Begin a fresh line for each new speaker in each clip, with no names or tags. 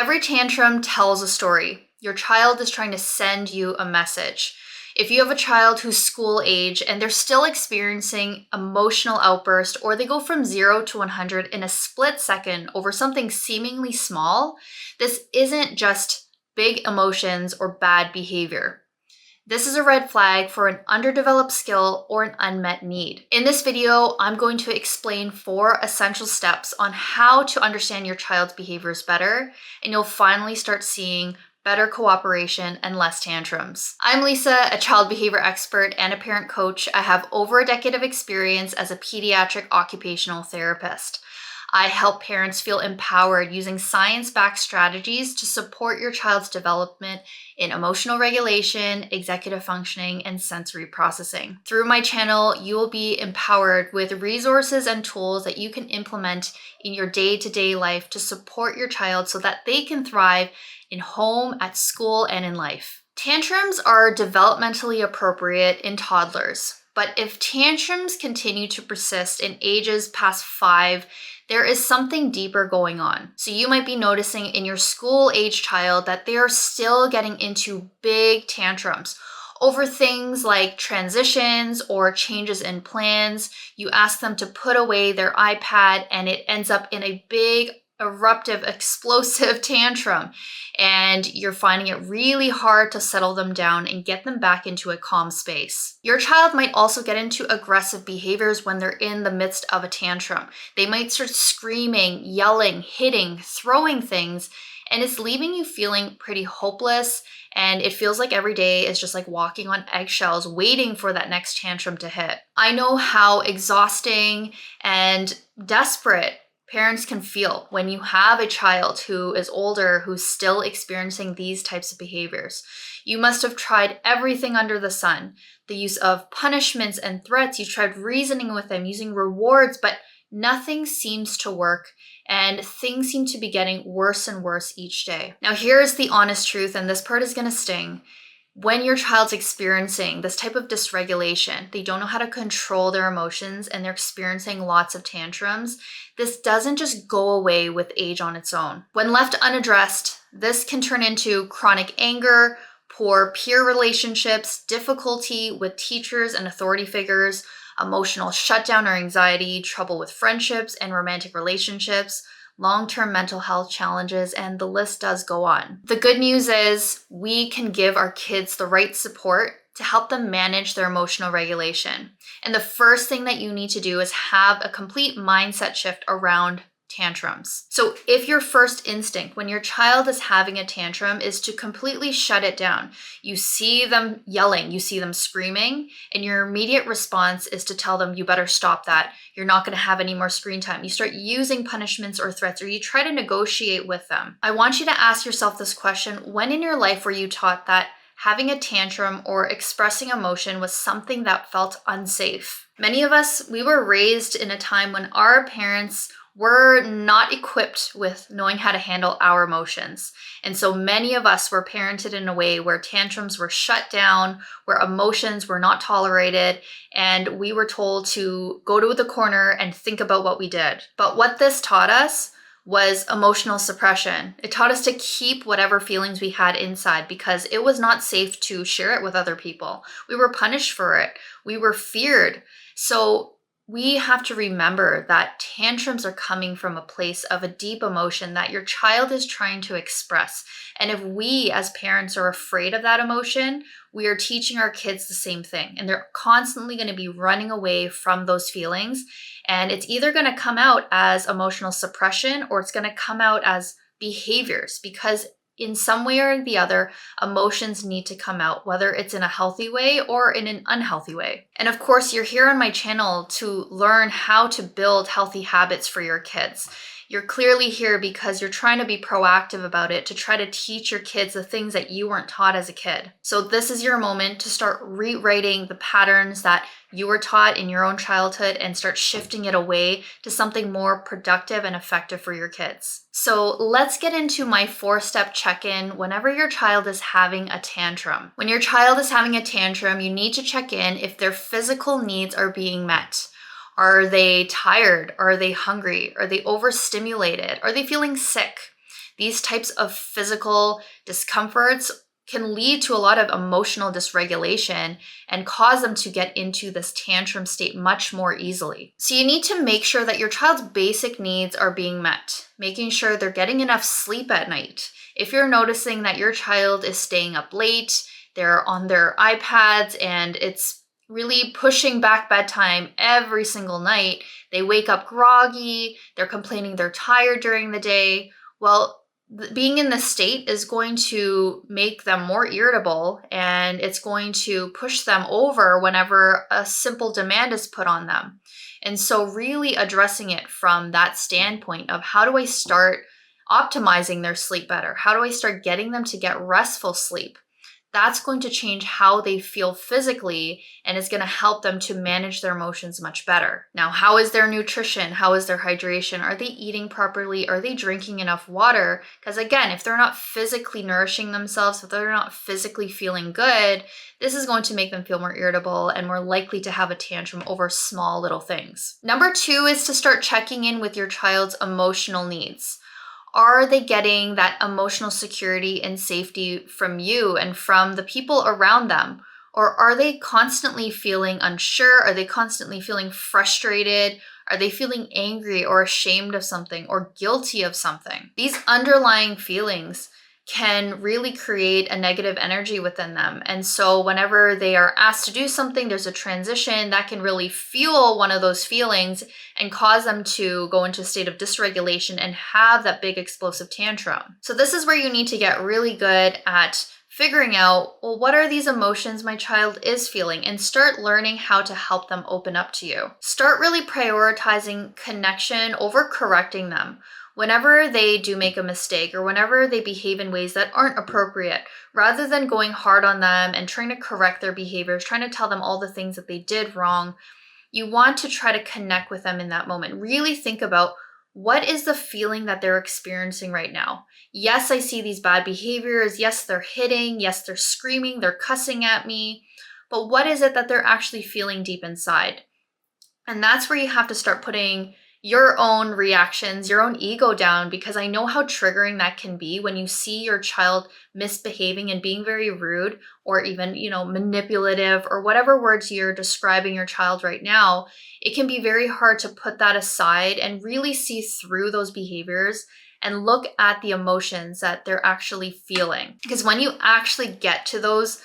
Every tantrum tells a story. Your child is trying to send you a message. If you have a child who's school age and they're still experiencing emotional outburst, or they go from 0 to 100 in a split second over something seemingly small, this isn't just big emotions or bad behavior. This is a red flag for an underdeveloped skill or an unmet need. In this video, I'm going to explain 4 essential steps on how to understand your child's behaviors better, and you'll finally start seeing better cooperation and less tantrums. I'm Lisa, a child behavior expert and a parent coach. I have over a decade of experience as a pediatric occupational therapist. I help parents feel empowered using science-backed strategies to support your child's development in emotional regulation, executive functioning, and sensory processing. Through my channel, you will be empowered with resources and tools that you can implement in your day-to-day life to support your child so that they can thrive in home, at school, and in life. Tantrums are developmentally appropriate in toddlers, but if tantrums continue to persist in ages past 5, there is something deeper going on. So you might be noticing in your school age child that they are still getting into big tantrums over things like transitions or changes in plans. You ask them to put away their iPad and it ends up in a big, eruptive, explosive tantrum. And you're finding it really hard to settle them down and get them back into a calm space. Your child might also get into aggressive behaviors when they're in the midst of a tantrum. They might start screaming, yelling, hitting, throwing things, and it's leaving you feeling pretty hopeless. And it feels like every day is just like walking on eggshells, waiting for that next tantrum to hit. I know how exhausting and desperate parents can feel when you have a child who is older, who's still experiencing these types of behaviors. You must have tried everything under the sun. The use of punishments and threats, you tried reasoning with them, using rewards, but nothing seems to work, and things seem to be getting worse and worse each day. Now, here's the honest truth, and this part is gonna sting. When your child's experiencing this type of dysregulation, they don't know how to control their emotions and they're experiencing lots of tantrums, this doesn't just go away with age on its own. When left unaddressed, this can turn into chronic anger, poor peer relationships, difficulty with teachers and authority figures, emotional shutdown or anxiety, trouble with friendships and romantic relationships, long-term mental health challenges, and the list does go on. The good news is we can give our kids the right support to help them manage their emotional regulation. And the first thing that you need to do is have a complete mindset shift around tantrums. So if your first instinct when your child is having a tantrum is to completely shut it down, you see them yelling, you see them screaming, and your immediate response is to tell them, you better stop that. You're not going to have any more screen time. You start using punishments or threats, or you try to negotiate with them. I want you to ask yourself this question: when in your life were you taught that having a tantrum or expressing emotion was something that felt unsafe? Many of us, we were raised in a time when our parents were not equipped with knowing how to handle our emotions. And so many of us were parented in a way where tantrums were shut down, where emotions were not tolerated, and we were told to go to the corner and think about what we did. But what this taught us was emotional suppression. It taught us to keep whatever feelings we had inside because it was not safe to share it with other people. We were punished for it. We were feared. So we have to remember that tantrums are coming from a place of a deep emotion that your child is trying to express. And if we as parents are afraid of that emotion, we are teaching our kids the same thing. And they're constantly going to be running away from those feelings. And it's either going to come out as emotional suppression or it's going to come out as behaviors, because in some way or the other, emotions need to come out, whether it's in a healthy way or in an unhealthy way. And of course, you're here on my channel to learn how to build healthy habits for your kids. You're clearly here because you're trying to be proactive about it, to try to teach your kids the things that you weren't taught as a kid. So this is your moment to start rewriting the patterns that you were taught in your own childhood and start shifting it away to something more productive and effective for your kids. So let's get into my 4-step check-in whenever your child is having a tantrum. When your child is having a tantrum, you need to check in if their physical needs are being met. Are they tired? Are they hungry? Are they overstimulated? Are they feeling sick? These types of physical discomforts can lead to a lot of emotional dysregulation and cause them to get into this tantrum state much more easily. So you need to make sure that your child's basic needs are being met, making sure they're getting enough sleep at night. If you're noticing that your child is staying up late, they're on their iPads and it's really pushing back bedtime every single night, they wake up groggy, they're complaining they're tired during the day, well, being in this state is going to make them more irritable and it's going to push them over whenever a simple demand is put on them. And so really addressing it from that standpoint of how do I start optimizing their sleep better? How do I start getting them to get restful sleep? That's going to change how they feel physically and is going to help them to manage their emotions much better. Now, how is their nutrition? How is their hydration? Are they eating properly? Are they drinking enough water? Because again, if they're not physically nourishing themselves, if they're not physically feeling good, this is going to make them feel more irritable and more likely to have a tantrum over small little things. Number 2 is to start checking in with your child's emotional needs. Are they getting that emotional security and safety from you and from the people around them? Or are they constantly feeling unsure? Are they constantly feeling frustrated? Are they feeling angry or ashamed of something or guilty of something? These underlying feelings can really create a negative energy within them. And so whenever they are asked to do something, there's a transition that can really fuel one of those feelings and cause them to go into a state of dysregulation and have that big explosive tantrum. So this is where you need to get really good at figuring out, well, what are these emotions my child is feeling, and start learning how to help them open up to you. Start really prioritizing connection over correcting them. Whenever they do make a mistake or whenever they behave in ways that aren't appropriate, rather than going hard on them and trying to correct their behaviors, trying to tell them all the things that they did wrong, you want to try to connect with them in that moment. Really think about, what is the feeling that they're experiencing right now? Yes, I see these bad behaviors. Yes, they're hitting. Yes, they're screaming. They're cussing at me. But what is it that they're actually feeling deep inside? And that's where you have to start putting your own reactions, your own ego down, because I know how triggering that can be when you see your child misbehaving and being very rude or even, manipulative or whatever words you're describing your child right now. It can be very hard to put that aside and really see through those behaviors and look at the emotions that they're actually feeling. Because when you actually get to those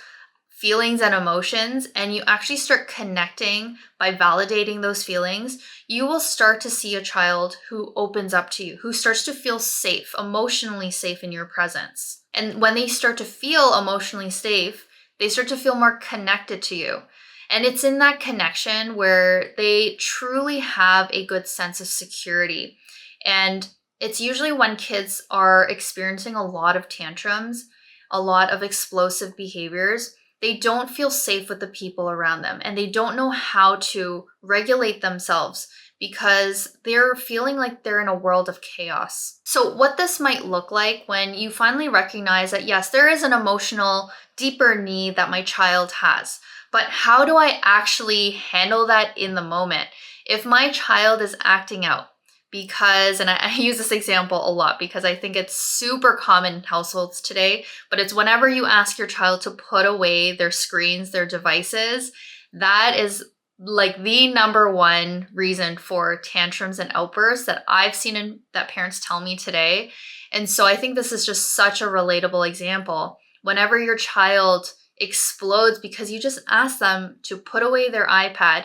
feelings and emotions, and you actually start connecting by validating those feelings, you will start to see a child who opens up to you, who starts to feel safe, emotionally safe in your presence. And when they start to feel emotionally safe, they start to feel more connected to you. And it's in that connection where they truly have a good sense of security. And it's usually when kids are experiencing a lot of tantrums, a lot of explosive behaviors, they don't feel safe with the people around them and they don't know how to regulate themselves because they're feeling like they're in a world of chaos. So what this might look like when you finally recognize that, yes, there is an emotional, deeper need that my child has, but how do I actually handle that in the moment? If my child is acting out, because, and I use this example a lot because I think it's super common in households today, but it's whenever you ask your child to put away their screens, their devices, that is like the number one reason for tantrums and outbursts that I've seen and that parents tell me today. And so I think this is just such a relatable example. Whenever your child explodes because you just ask them to put away their iPad,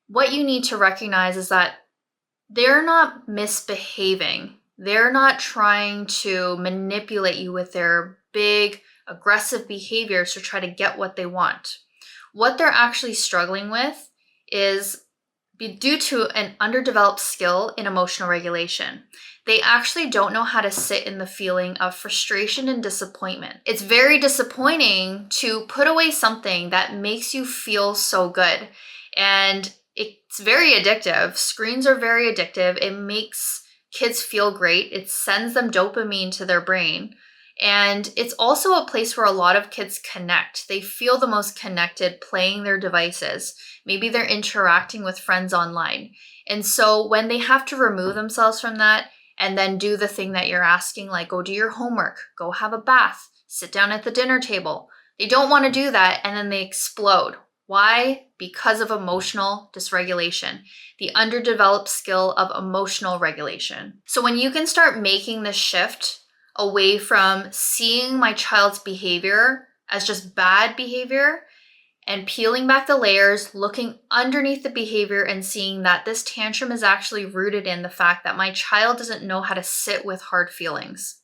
what you need to recognize is that they're not misbehaving. They're not trying to manipulate you with their big, aggressive behaviors to try to get what they want. What they're actually struggling with is due to an underdeveloped skill in emotional regulation. They actually don't know how to sit in the feeling of frustration and disappointment. It's very disappointing to put away something that makes you feel so good. And it's very addictive. Screens are very addictive. It makes kids feel great. It sends them dopamine to their brain. And it's also a place where a lot of kids connect. They feel the most connected playing their devices. Maybe they're interacting with friends online. And so when they have to remove themselves from that and then do the thing that you're asking, like go do your homework, go have a bath, sit down at the dinner table. They don't want to do that, and then they explode. Why? Because of emotional dysregulation, the underdeveloped skill of emotional regulation. So when you can start making this shift away from seeing my child's behavior as just bad behavior and peeling back the layers, looking underneath the behavior and seeing that this tantrum is actually rooted in the fact that my child doesn't know how to sit with hard feelings.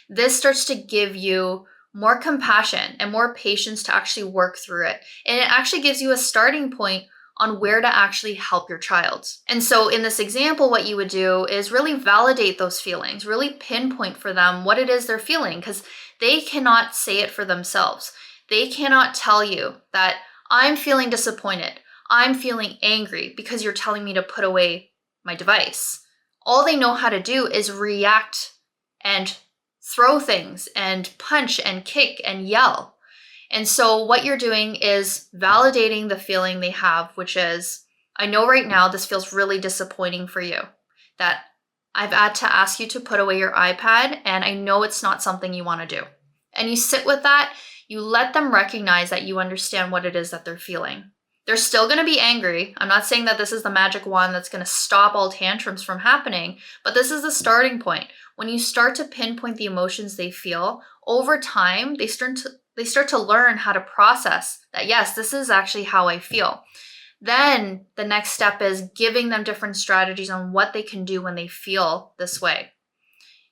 This starts to give you more compassion and more patience to actually work through it. And it actually gives you a starting point on where to actually help your child. And so in this example, what you would do is really validate those feelings, really pinpoint for them what it is they're feeling, because they cannot say it for themselves. They cannot tell you that I'm feeling disappointed, I'm feeling angry because you're telling me to put away my device. All they know how to do is react and throw things and punch and kick and yell. And so what you're doing is validating the feeling they have, which is, I know right now this feels really disappointing for you, that I've had to ask you to put away your iPad, and I know it's not something you want to do. And you sit with that, you let them recognize that you understand what it is that they're feeling. They're still going to be angry. I'm not saying that this is the magic wand that's going to stop all tantrums from happening, but this is the starting point. When you start to pinpoint the emotions they feel, over time, they start to learn how to process that, yes, this is actually how I feel. Then the next step is giving them different strategies on what they can do when they feel this way.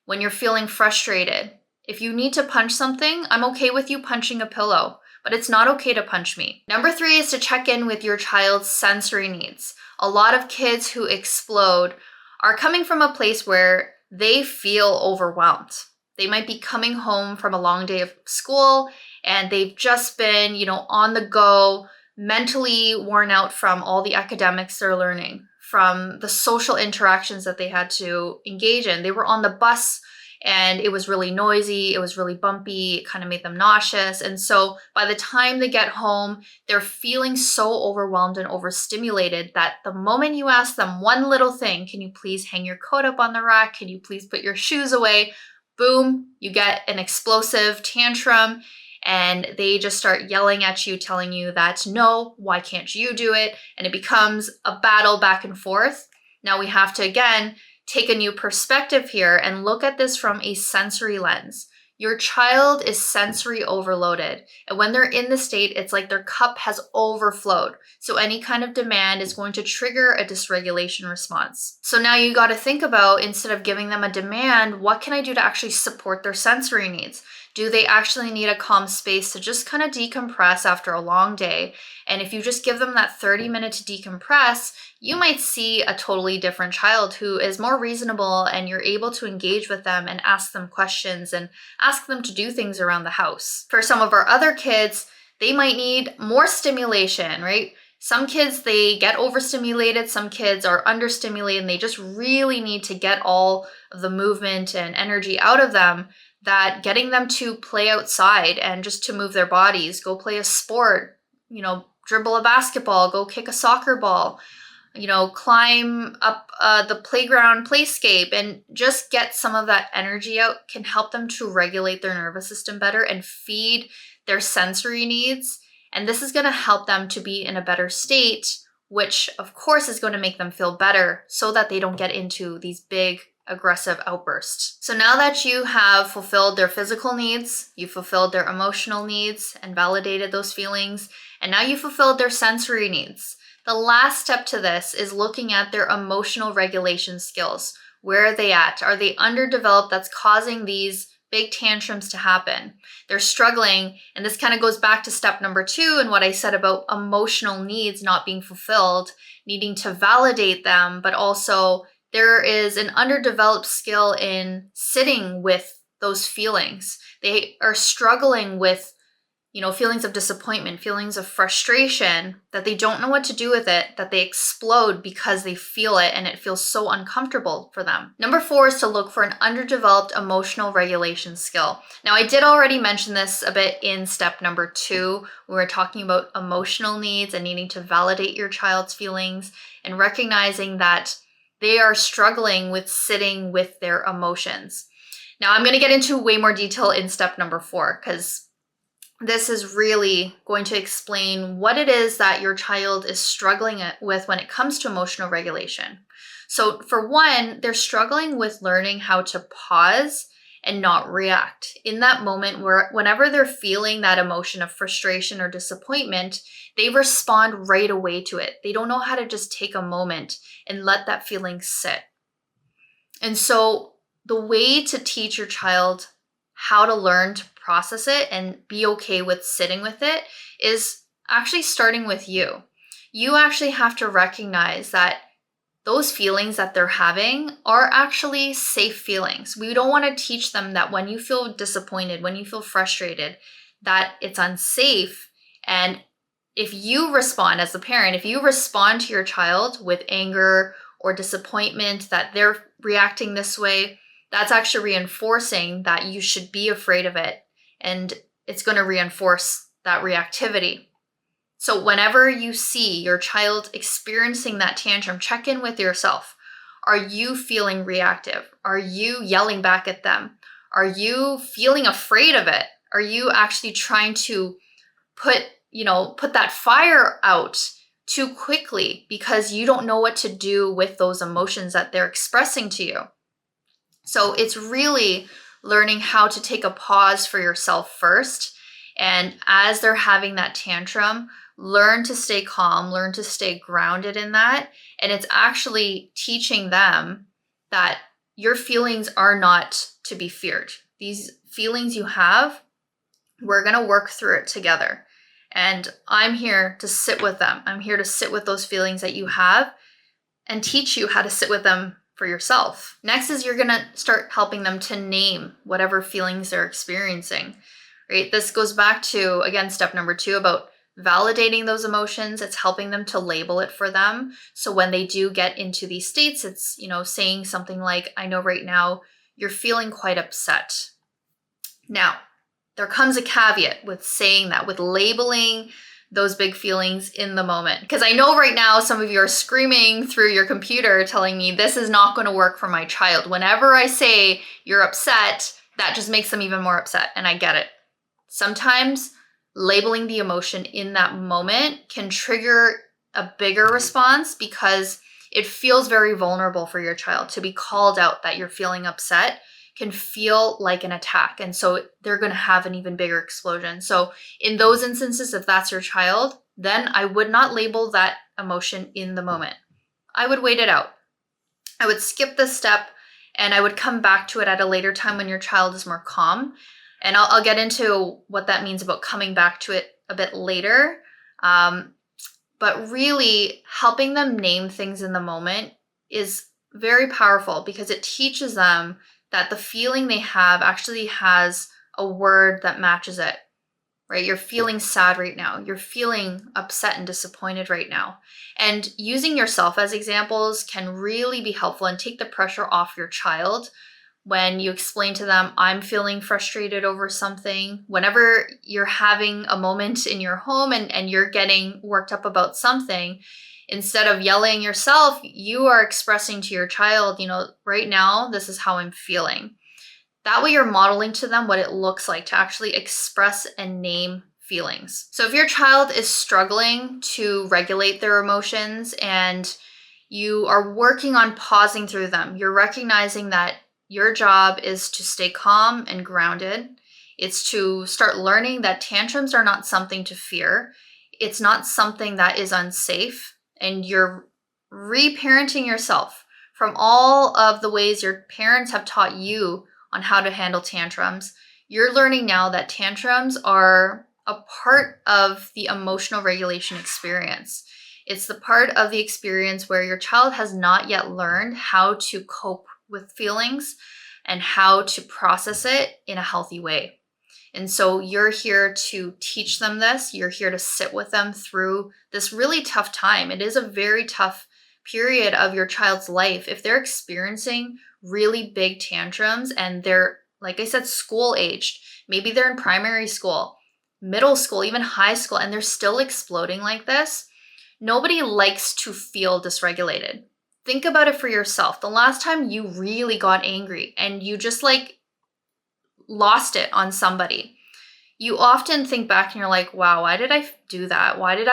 When you're feeling frustrated, if you need to punch something, I'm okay with you punching a pillow, but it's not okay to punch me. Number 3 is to check in with your child's sensory needs. A lot of kids who explode are coming from a place where they feel overwhelmed. They might be coming home from a long day of school and they've just been, on the go, mentally worn out from all the academics they're learning, from the social interactions that they had to engage in. They were on the bus and it was really noisy, it was really bumpy, it kind of made them nauseous. And so by the time they get home, they're feeling so overwhelmed and overstimulated that the moment you ask them one little thing, can you please hang your coat up on the rack? Can you please put your shoes away? Boom, you get an explosive tantrum and they just start yelling at you, telling you that, no, why can't you do it? And it becomes a battle back and forth. Now we have to, again, take a new perspective here and look at this from a sensory lens. Your child is sensory overloaded. And when they're in the state, it's like their cup has overflowed. So any kind of demand is going to trigger a dysregulation response. So now you got to think about, instead of giving them a demand, what can I do to actually support their sensory needs? Do they actually need a calm space to just kind of decompress after a long day? And if you just give them that 30 minutes to decompress, you might see a totally different child who is more reasonable, and you're able to engage with them and ask them questions and ask them to do things around the house. For some of our other kids, they might need more stimulation, right? Some kids, they get overstimulated. Some kids are understimulated and they just really need to get all of the movement and energy out of them, that getting them to play outside and just to move their bodies, go play a sport, dribble a basketball, go kick a soccer ball, climb up the playground playscape and just get some of that energy out, can help them to regulate their nervous system better and feed their sensory needs. And this is going to help them to be in a better state, which of course is going to make them feel better so that they don't get into these big aggressive outbursts. So now that you have fulfilled their physical needs, you fulfilled their emotional needs and validated those feelings, and now you fulfilled their sensory needs. The last step to this is looking at their emotional regulation skills. Where are they at? Are they underdeveloped? That's causing these big tantrums to happen. They're struggling, and this kind of goes back to step number 2 and what I said about emotional needs not being fulfilled, needing to validate them, but also there is an underdeveloped skill in sitting with those feelings. They are struggling with, feelings of disappointment, feelings of frustration, that they don't know what to do with it, that they explode because they feel it and it feels so uncomfortable for them. Number 4 is to look for an underdeveloped emotional regulation skill. Now, I did already mention this a bit in step number 2. We were talking about emotional needs and needing to validate your child's feelings and recognizing that They are struggling with sitting with their emotions. Now, I'm going to get into way more detail in step number 4, because this is really going to explain what it is that your child is struggling with when it comes to emotional regulation. So, for one, they're struggling with learning how to pause and not react. In that moment where whenever they're feeling that emotion of frustration or disappointment, they respond right away to it. They don't know how to just take a moment and let that feeling sit. And so the way to teach your child how to learn to process it and be okay with sitting with it is actually starting with you. You actually have to recognize that those feelings that they're having are actually safe feelings. We don't want to teach them that when you feel disappointed, when you feel frustrated, that it's unsafe. And if you respond as a parent, if you respond to your child with anger or disappointment that they're reacting this way, that's actually reinforcing that you should be afraid of it. And it's going to reinforce that reactivity. So whenever you see your child experiencing that tantrum, check in with yourself. Are you feeling reactive? Are you yelling back at them? Are you feeling afraid of it? Are you actually trying to put that fire out too quickly because you don't know what to do with those emotions that they're expressing to you? So it's really learning how to take a pause for yourself first. And as they're having that tantrum, learn to stay calm, learn to stay grounded in that. And it's actually teaching them that your feelings are not to be feared. These feelings you have, we're going to work through it together. And I'm here to sit with them. I'm here to sit with those feelings that you have and teach you how to sit with them for yourself. Next is you're going to start helping them to name whatever feelings they're experiencing, right? This goes back to, again, step number 2 about validating those emotions. It's helping them to label it for them. So when they do get into these states, it's, saying something like, I know right now you're feeling quite upset. Now, there comes a caveat with saying that, with labeling those big feelings in the moment. Because I know right now some of you are screaming through your computer telling me this is not going to work for my child. Whenever I say you're upset, that just makes them even more upset. And I get it. Sometimes labeling the emotion in that moment can trigger a bigger response because it feels very vulnerable for your child to be called out that you're feeling upset. Can feel like an attack. And so they're going to have an even bigger explosion. So in those instances, if that's your child, then I would not label that emotion in the moment. I would wait it out. I would skip this step and I would come back to it at a later time when your child is more calm. And I'll get into what that means about coming back to it a bit later. But really helping them name things in the moment is very powerful because it teaches them that the feeling they have actually has a word that matches it, right? You're feeling sad right now. You're feeling upset and disappointed right now. And using yourself as examples can really be helpful and take the pressure off your child when you explain to them, I'm feeling frustrated over something. Whenever you're having a moment in your home and you're getting worked up about something, instead of yelling yourself, you are expressing to your child, right now, this is how I'm feeling. That way you're modeling to them what it looks like to actually express and name feelings. So if your child is struggling to regulate their emotions and you are working on pausing through them, you're recognizing that your job is to stay calm and grounded. It's to start learning that tantrums are not something to fear. It's not something that is unsafe. And you're reparenting yourself from all of the ways your parents have taught you on how to handle tantrums. You're learning now that tantrums are a part of the emotional regulation experience. It's the part of the experience where your child has not yet learned how to cope with feelings and how to process it in a healthy way. And so you're here to teach them this. You're here to sit with them through this really tough time. It is a very tough period of your child's life. If they're experiencing really big tantrums and they're, like I said, school aged, maybe they're in primary school, middle school, even high school, and they're still exploding like this, nobody likes to feel dysregulated. think about it for yourself. The last time you really got angry and you just like lost it on somebody, you often think back and you're like, wow, why did I do that? Why did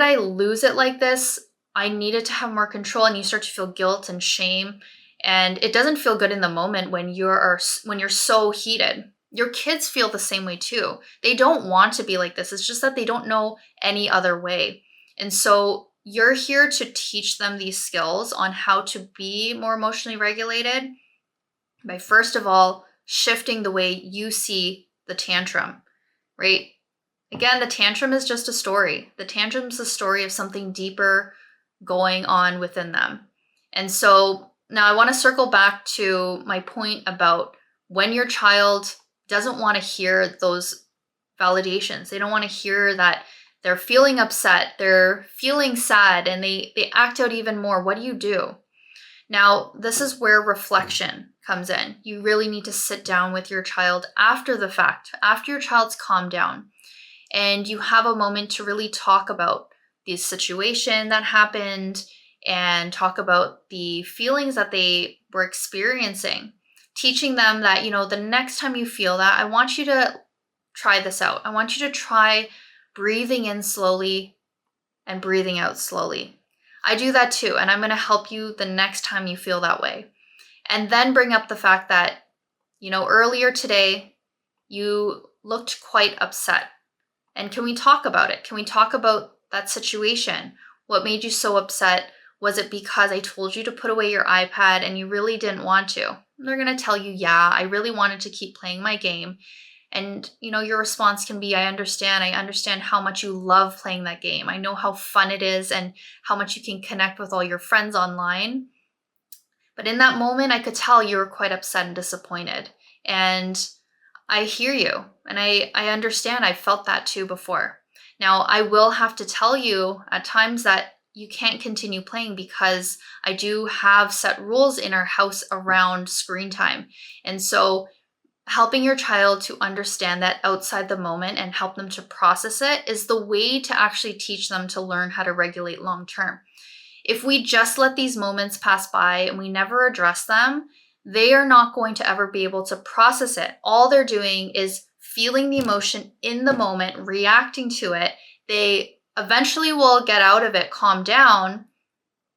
I lose it like this? I needed to have more control, and you start to feel guilt and shame. And it doesn't feel good in the moment when you're so heated. Your kids feel the same way too. They don't want to be like this. It's just that they don't know any other way. And so you're here to teach them these skills on how to be more emotionally regulated by, first of all, shifting the way you see the tantrum, right? Again, the tantrum is just a story. The tantrum is a story of something deeper going on within them. And so now I want to circle back to my point about when your child doesn't want to hear those validations. They don't want to hear that they're feeling upset, they're feeling sad, and they act out even more. What do you do? Now, this is where reflection comes in. You really need to sit down with your child after the fact, after your child's calmed down, and you have a moment to really talk about the situation that happened and talk about the feelings that they were experiencing. Teaching them that, the next time you feel that, I want you to try this out. I want you to try breathing in slowly and breathing out slowly. I do that too, and I'm going to help you the next time you feel that way. And then bring up the fact that, earlier today, you looked quite upset. And can we talk about it? Can we talk about that situation? What made you so upset? Was it because I told you to put away your iPad and you really didn't want to? And they're going to tell you, yeah, I really wanted to keep playing my game. And, your response can be, I understand how much you love playing that game. I know how fun it is and how much you can connect with all your friends online. But in that moment, I could tell you were quite upset and disappointed. And I hear you. And I understand. I felt that too before. Now, I will have to tell you at times that you can't continue playing because I do have set rules in our house around screen time. And so helping your child to understand that outside the moment and help them to process it is the way to actually teach them to learn how to regulate long term. If we just let these moments pass by and we never address them, they are not going to ever be able to process it. All they're doing is feeling the emotion in the moment, reacting to it. They eventually will get out of it, calm down,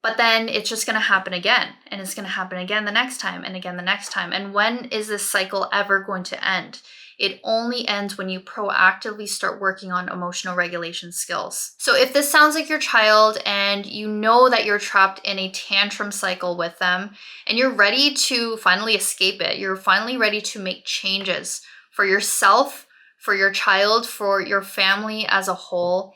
but then it's just going to happen again, and it's going to happen again the next time, and again the next time. And when is this cycle ever going to end? It only ends when you proactively start working on emotional regulation skills. So if this sounds like your child and you know that you're trapped in a tantrum cycle with them and you're ready to finally escape it, you're finally ready to make changes for yourself, for your child, for your family as a whole,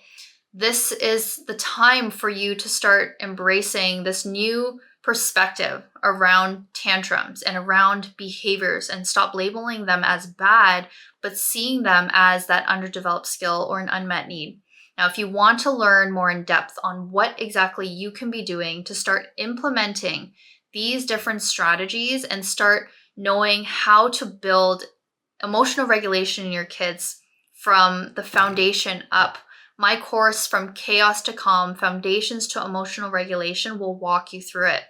this is the time for you to start embracing this new perspective around tantrums and around behaviors and stop labeling them as bad, but seeing them as that underdeveloped skill or an unmet need. Now, if you want to learn more in depth on what exactly you can be doing to start implementing these different strategies and start knowing how to build emotional regulation in your kids from the foundation up, my course, From Chaos to Calm, Foundations to Emotional Regulation, will walk you through it.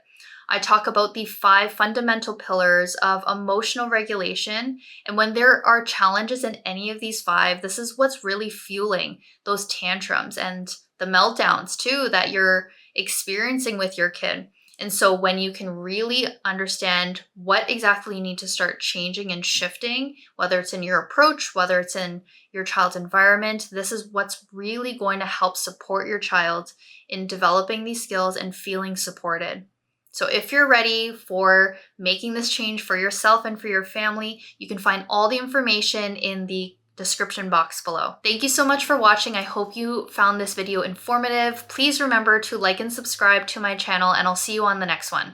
I talk about the 5 fundamental pillars of emotional regulation. And when there are challenges in any of these 5, this is what's really fueling those tantrums and the meltdowns too that you're experiencing with your kid. And so when you can really understand what exactly you need to start changing and shifting, whether it's in your approach, whether it's in your child's environment, this is what's really going to help support your child in developing these skills and feeling supported. So if you're ready for making this change for yourself and for your family, you can find all the information in the description box below. Thank you so much for watching. I hope you found this video informative. Please remember to like and subscribe to my channel, and I'll see you on the next one.